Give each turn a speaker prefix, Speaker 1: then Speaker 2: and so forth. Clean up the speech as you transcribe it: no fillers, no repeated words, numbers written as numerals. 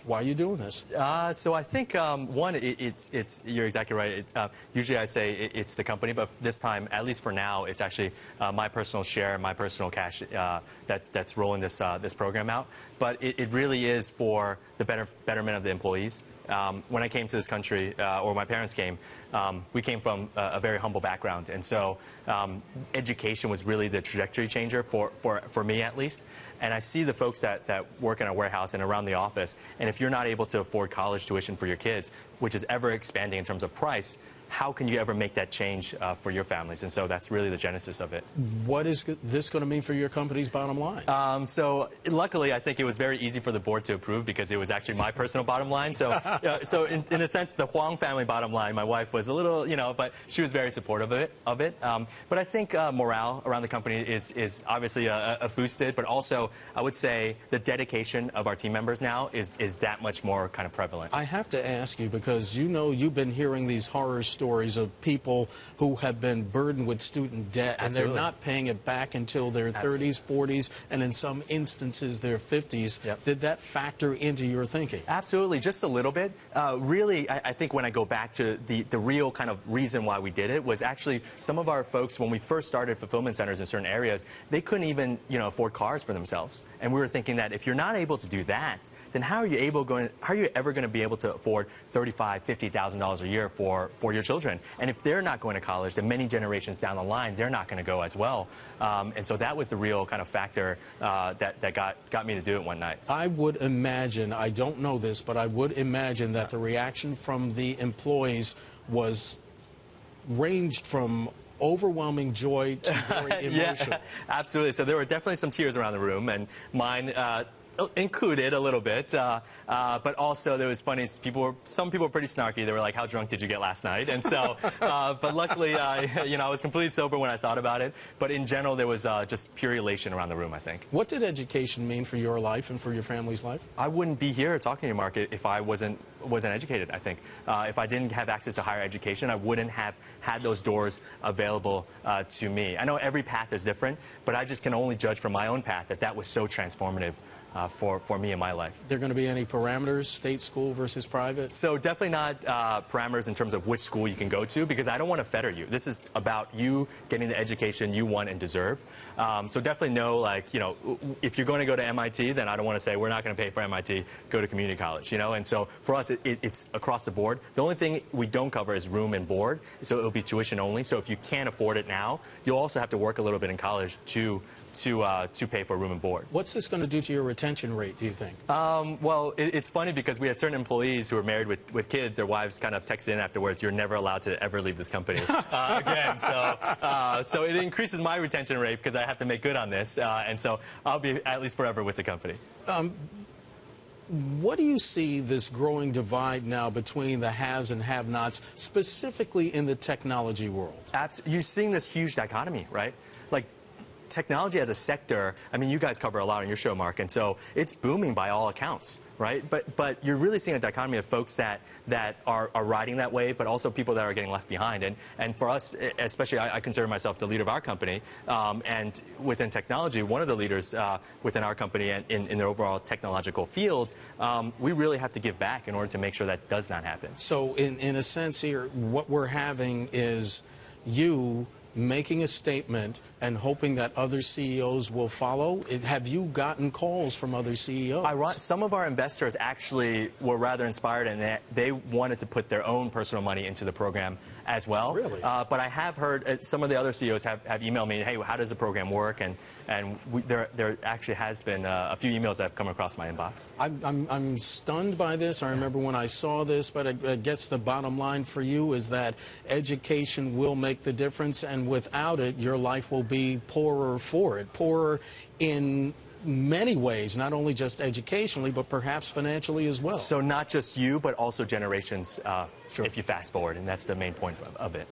Speaker 1: Why are you doing this?
Speaker 2: So I think, one, you're exactly right. Usually I say it's the company, but this time, at least for now, it's actually my personal share, my personal cash that's rolling this program out. But it really is for the betterment of the employees. When I came to this country, or my parents came, we came from a very humble background. And so education was really the trajectory changer for me, at least. And I see the folks that work in a warehouse and around the office, and if you're not able to afford college tuition for your kids, which is ever expanding in terms of price, how can you ever make that change for your families? And so that's really the genesis of it.
Speaker 1: What is this going to mean for your company's bottom line?
Speaker 2: So luckily, I think it was very easy for the board to approve because it was actually my personal bottom line. So, so in a sense, the Huang family bottom line, my wife was a little, but she was very supportive of it. But I think morale around the company is obviously boosted, but also I would say the dedication of our team members now is that much more kind of prevalent.
Speaker 1: I have to ask you because you've been hearing these horror stories of people who have been burdened with student debt and
Speaker 2: Absolutely.
Speaker 1: they're not paying it back until their 30s, 40s, and in some instances their 50s.
Speaker 2: Yep.
Speaker 1: Did that factor into your thinking?
Speaker 2: Absolutely, just a little bit. Really, I think when I go back to the real kind of reason why we did it was actually some of our folks, when we first started fulfillment centers in certain areas, they couldn't even afford cars for themselves. And we were thinking that if you're not able to do that, then how are you ever going to be able to afford $35,000, $50,000 a year for your children? And if they're not going to college, then many generations down the line, they're not going to go as well. And so that was the real kind of factor that got me to do it one night.
Speaker 1: I would imagine, I don't know this, but I would imagine that the reaction from the employees ranged from overwhelming joy to very emotional.
Speaker 2: Yeah, absolutely. So there were definitely some tears around the room, and mine included a little bit, but also there was funny. Some people were pretty snarky. They were like, "How drunk did you get last night?" And so, but luckily, I was completely sober when I thought about it. But in general, there was just pure elation around the room, I think.
Speaker 1: What did education mean for your life and for your family's life?
Speaker 2: I wouldn't be here talking to you, Mark, if I wasn't educated. I think if I didn't have access to higher education, I wouldn't have had those doors available to me. I know every path is different, but I just can only judge from my own path that was so transformative for me in my life.
Speaker 1: There going to be any parameters, state school versus private?
Speaker 2: So definitely not parameters in terms of which school you can go to, because I don't want to fetter you. This is about you getting the education you want and deserve. So definitely no, if you're going to go to MIT, then I don't want to say we're not going to pay for MIT, go to community college, And so for us, it's across the board. The only thing we don't cover is room and board, so it'll be tuition only. So if you can't afford it now, you'll also have to work a little bit in college to pay for room and board.
Speaker 1: What's this going to do to your retention rate, do you think?
Speaker 2: Well, it's funny because we had certain employees who were married with kids. Their wives kind of texted in afterwards, "You're never allowed to ever leave this company again." So it increases my retention rate because I have to make good on this, and so I'll be at least forever with the company.
Speaker 1: What do you see this growing divide now between the haves and have-nots, specifically in the technology world?
Speaker 2: You're seeing this huge dichotomy, right? Like, technology as a sector, I mean, you guys cover a lot on your show, Mark, and so it's booming by all accounts, right? But you're really seeing a dichotomy of folks that are riding that wave, but also people that are getting left behind. And for us, especially, I consider myself the leader of our company, and within technology, one of the leaders within our company and in the overall technological field, we really have to give back in order to make sure that does not happen.
Speaker 1: So in a sense here, what we're having is you making a statement and hoping that other CEOs will follow? Have you gotten calls from other CEOs?
Speaker 2: Some of our investors actually were rather inspired, and they wanted to put their own personal money into the program as well.
Speaker 1: Really?
Speaker 2: But I have heard some of the other CEOs have emailed me, "Hey, how does the program work?" And there actually has been a few emails that have come across my inbox.
Speaker 1: I'm stunned by this. I remember when I saw this, but I guess the bottom line for you is that education will make the difference, and without it, your life will be poorer for it. Poorer in many ways, not only just educationally, but perhaps financially as well.
Speaker 2: So not just you, but also generations,
Speaker 1: Sure.
Speaker 2: if you fast forward, and that's the main point of it.